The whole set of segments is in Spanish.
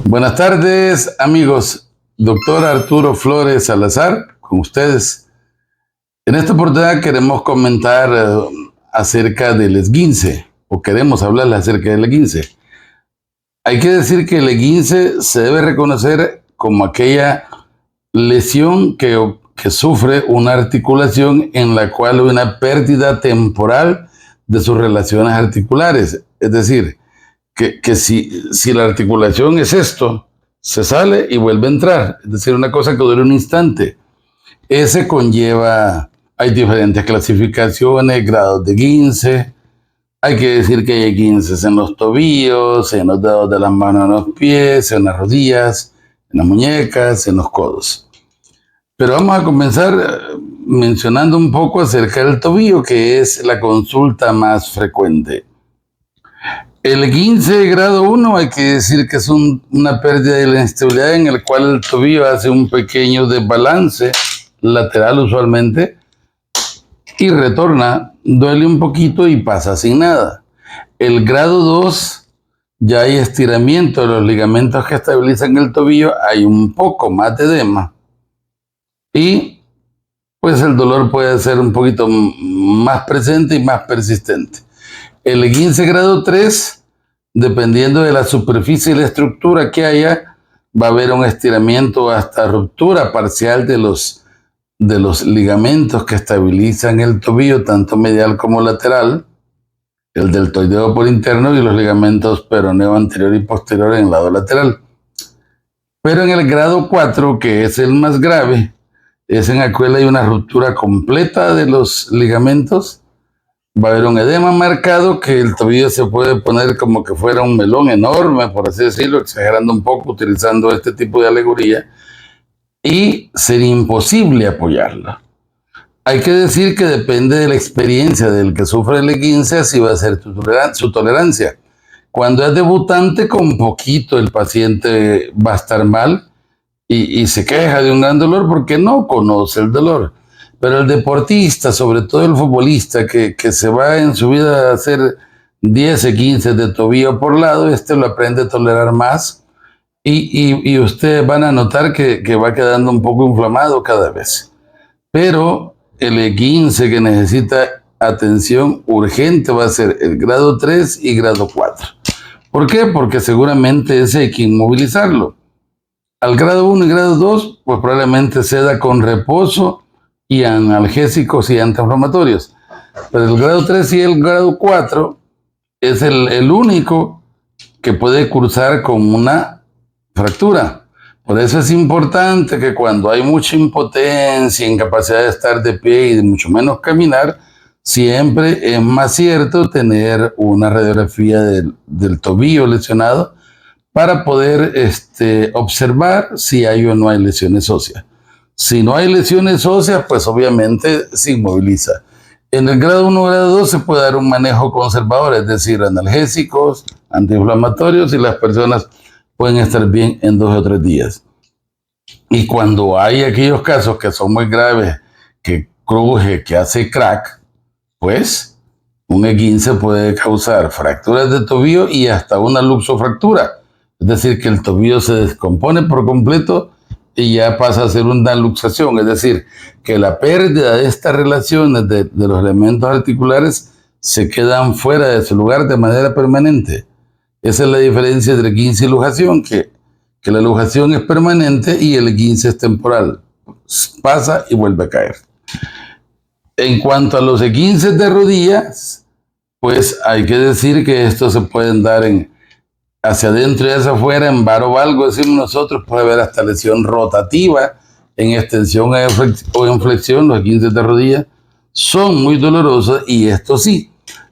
Buenas tardes, amigos. Doctor Arturo Flores Salazar, con ustedes. En esta oportunidad queremos comentar acerca del esguince, o queremos hablarles acerca del esguince. Hay que decir que el esguince se debe reconocer como aquella lesión que sufre una articulación en la cual hay una pérdida temporal de sus relaciones articulares. Es decir, que si la articulación es esto, se sale y vuelve a entrar. Es decir, una cosa que dura un instante. Ese conlleva, hay diferentes clasificaciones, grados de esguince. Hay que decir que hay esguinces en los tobillos, en los dedos de las manos, en los pies, en las rodillas, en las muñecas, en los codos. Pero vamos a comenzar mencionando un poco acerca del tobillo, que es la consulta más frecuente. El esguince grado 1 hay que decir que es una pérdida de la estabilidad en el cual el tobillo hace un pequeño desbalance lateral usualmente y retorna, duele un poquito y pasa sin nada. El grado 2 ya hay estiramiento de los ligamentos que estabilizan el tobillo, hay un poco más de edema y pues el dolor puede ser un poquito más presente y más persistente. El esguince grado 3, dependiendo de la superficie y la estructura que haya, va a haber un estiramiento hasta ruptura parcial de los ligamentos que estabilizan el tobillo, tanto medial como lateral, el deltoideo por interno y los ligamentos peroneo anterior y posterior en el lado lateral. Pero en el grado 4, que es el más grave, es en el cual hay una ruptura completa de los ligamentos. Va a haber un edema marcado que el tobillo se puede poner como que fuera un melón enorme, por así decirlo, exagerando un poco, utilizando este tipo de alegoría, y sería imposible apoyarlo. Hay que decir que depende de la experiencia del que sufre el esguince, así va a ser su tolerancia. Cuando es debutante, con poquito el paciente va a estar mal y se queja de un gran dolor porque no conoce el dolor. Pero el deportista, sobre todo el futbolista, que se va en su vida a hacer 10 o 15 de tobillo por lado, lo aprende a tolerar más y ustedes van a notar que va quedando un poco inflamado cada vez. Pero el esguince que necesita atención urgente va a ser el grado 3 y grado 4. ¿Por qué? Porque seguramente ese hay que inmovilizarlo. Al grado 1 y grado 2, pues probablemente ceda con reposo y analgésicos y antiinflamatorios. Pero el grado 3 y el grado 4 es el único que puede cursar con una fractura. Por eso es importante que cuando hay mucha impotencia, incapacidad de estar de pie y de mucho menos caminar, siempre es más cierto tener una radiografía del tobillo lesionado para poder observar si hay o no hay lesiones óseas. Si no hay lesiones óseas, pues obviamente se inmoviliza. En el grado 1 o grado 2 se puede dar un manejo conservador, es decir, analgésicos, antiinflamatorios, y las personas pueden estar bien en 2 o 3 días. Y cuando hay aquellos casos que son muy graves, que cruje, que hace crack, pues un esguince puede causar fracturas de tobillo y hasta una luxofractura. Es decir, que el tobillo se descompone por completo y ya pasa a ser una luxación, es decir, que la pérdida de estas relaciones de los elementos articulares se quedan fuera de su lugar de manera permanente. Esa es la diferencia entre esguince y luxación, que la luxación es permanente y el esguince es temporal, pasa y vuelve a caer. En cuanto a los esguinces de rodillas, pues hay que decir que estos se pueden dar hacia adentro y hacia afuera, en varovalgo, decimos nosotros, puede haber hasta lesión rotativa, en extensión o en flexión. Los esguinces de rodilla son muy dolorosos, y esto sí,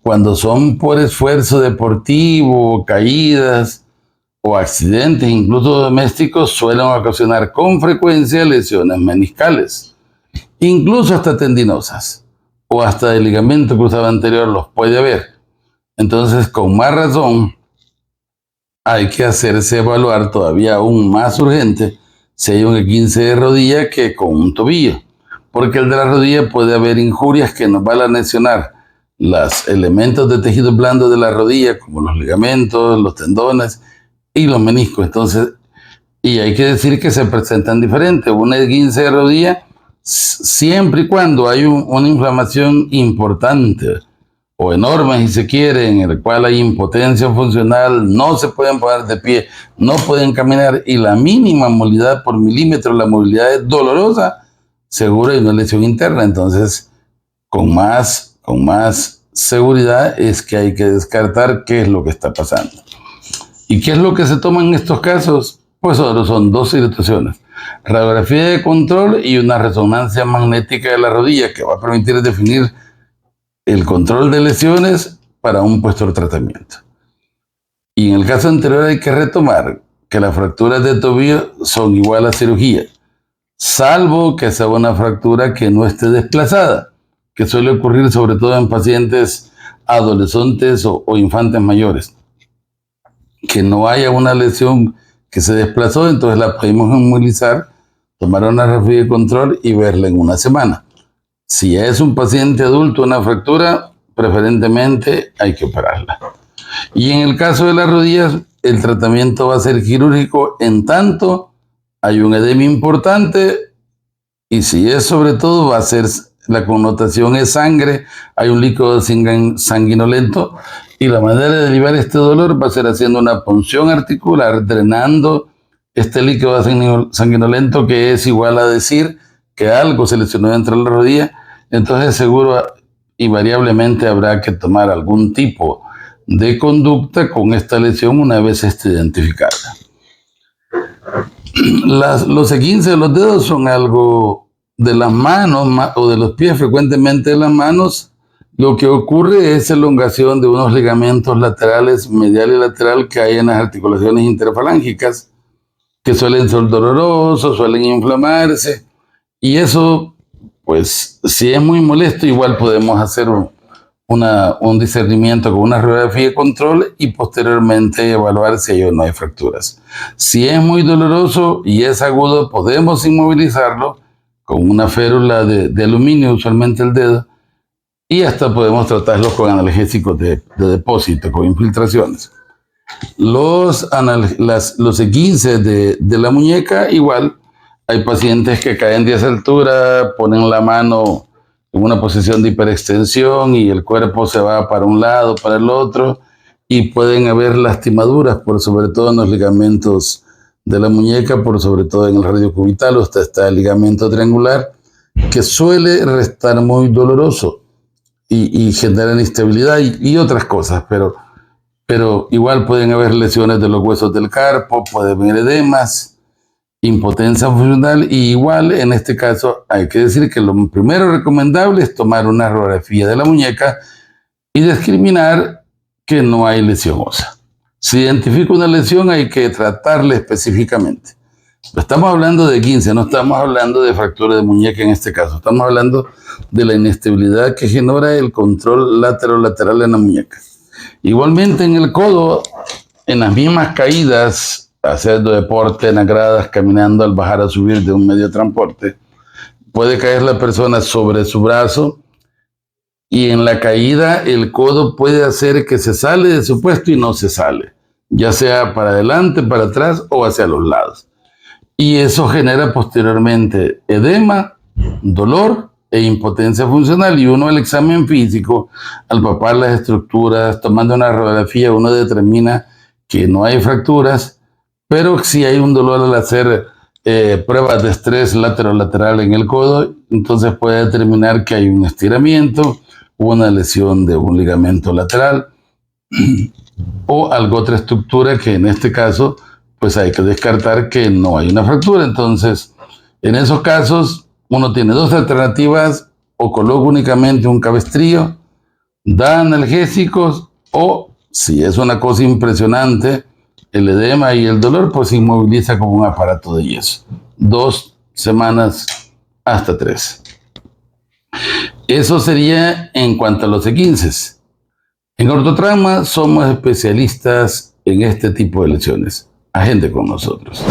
cuando son por esfuerzo deportivo, caídas o accidentes, incluso domésticos, suelen ocasionar con frecuencia lesiones meniscales, incluso hasta tendinosas o hasta de ligamento cruzado anterior los puede haber. Entonces, con más razón, hay que hacerse evaluar todavía aún más urgente si hay un esguince de rodilla que con un tobillo, porque el de la rodilla puede haber injurias que nos van a lesionar los elementos de tejido blando de la rodilla, como los ligamentos, los tendones, y los meniscos. Entonces, y hay que decir que se presentan diferentes. Una esguince de rodilla, siempre y cuando hay una inflamación importante o enorme, si se quiere, en el cual hay impotencia funcional, no se pueden poner de pie, no pueden caminar, y la mínima movilidad por milímetro, la movilidad es dolorosa, seguro hay una lesión interna. Entonces, con más seguridad es que hay que descartar qué es lo que está pasando. ¿Y qué es lo que se toma en estos casos? Pues solo son dos situaciones: radiografía de control y una resonancia magnética de la rodilla, que va a permitir definir el control de lesiones para un posterior tratamiento. Y en el caso anterior hay que retomar que las fracturas de tobillo son igual a cirugía, salvo que sea una fractura que no esté desplazada, que suele ocurrir sobre todo en pacientes adolescentes o infantes mayores. Que no haya una lesión que se desplazó, entonces la podemos inmovilizar, tomar una radiografía de control y verla en una semana. Si es un paciente adulto, una fractura, preferentemente hay que operarla. Y en el caso de las rodillas, el tratamiento va a ser quirúrgico en tanto hay un edema importante, y si es sobre todo, va a ser, la connotación es sangre, hay un líquido sanguinolento, y la manera de aliviar este dolor va a ser haciendo una punción articular, drenando este líquido sanguinolento, que es igual a decir que algo se lesionó dentro de la rodilla. Entonces seguro invariablemente habrá que tomar algún tipo de conducta con esta lesión una vez esté identificada. Los esguinces de los dedos son algo de las manos o de los pies, frecuentemente de las manos. Lo que ocurre es elongación de unos ligamentos laterales, medial y lateral, que hay en las articulaciones interfalángicas, que suelen ser dolorosos, suelen inflamarse, y eso, pues, si es muy molesto, igual podemos hacer un discernimiento con una radiografía de control y posteriormente evaluar si hay o no hay fracturas. Si es muy doloroso y es agudo, podemos inmovilizarlo con una férula de aluminio, usualmente el dedo, y hasta podemos tratarlo con analgésicos de depósito, con infiltraciones. Los esguinces de la muñeca, igual, hay pacientes que caen de esa altura, ponen la mano en una posición de hiperextensión y el cuerpo se va para un lado, para el otro, y pueden haber lastimaduras, por sobre todo en los ligamentos de la muñeca, por sobre todo en el radio cubital, hasta está el ligamento triangular, que suele restar muy doloroso y generar inestabilidad y otras cosas, pero igual pueden haber lesiones de los huesos del carpo, pueden haber edemas, impotencia funcional, y igual en este caso hay que decir que lo primero recomendable es tomar una radiografía de la muñeca y discriminar que no hay lesión ósea. Si identifica una lesión, hay que tratarla específicamente. Estamos hablando de 15, no estamos hablando de fractura de muñeca en este caso, estamos hablando de la inestabilidad que genera el control lateral en la muñeca. Igualmente en el codo, en las mismas caídas, haciendo deporte en las gradas, caminando al bajar a subir de un medio de transporte, puede caer la persona sobre su brazo, y en la caída el codo puede hacer que se sale de su puesto y no se sale, ya sea para adelante, para atrás o hacia los lados. Y eso genera posteriormente edema, dolor e impotencia funcional, y uno al examen físico, al palpar las estructuras, tomando una radiografía, uno determina que no hay fracturas, pero si hay un dolor al hacer pruebas de estrés lateral en el codo, entonces puede determinar que hay un estiramiento, una lesión de un ligamento lateral o alguna otra estructura que en este caso pues hay que descartar que no hay una fractura. Entonces, en esos casos uno tiene dos alternativas: o coloca únicamente un cabestrillo, da analgésicos, o si es una cosa impresionante el edema y el dolor, pues se inmoviliza con un aparato de yeso. 2 semanas hasta 3. Eso sería en cuanto a los esguinces. En ortotrauma somos especialistas en este tipo de lesiones. Agende con nosotros.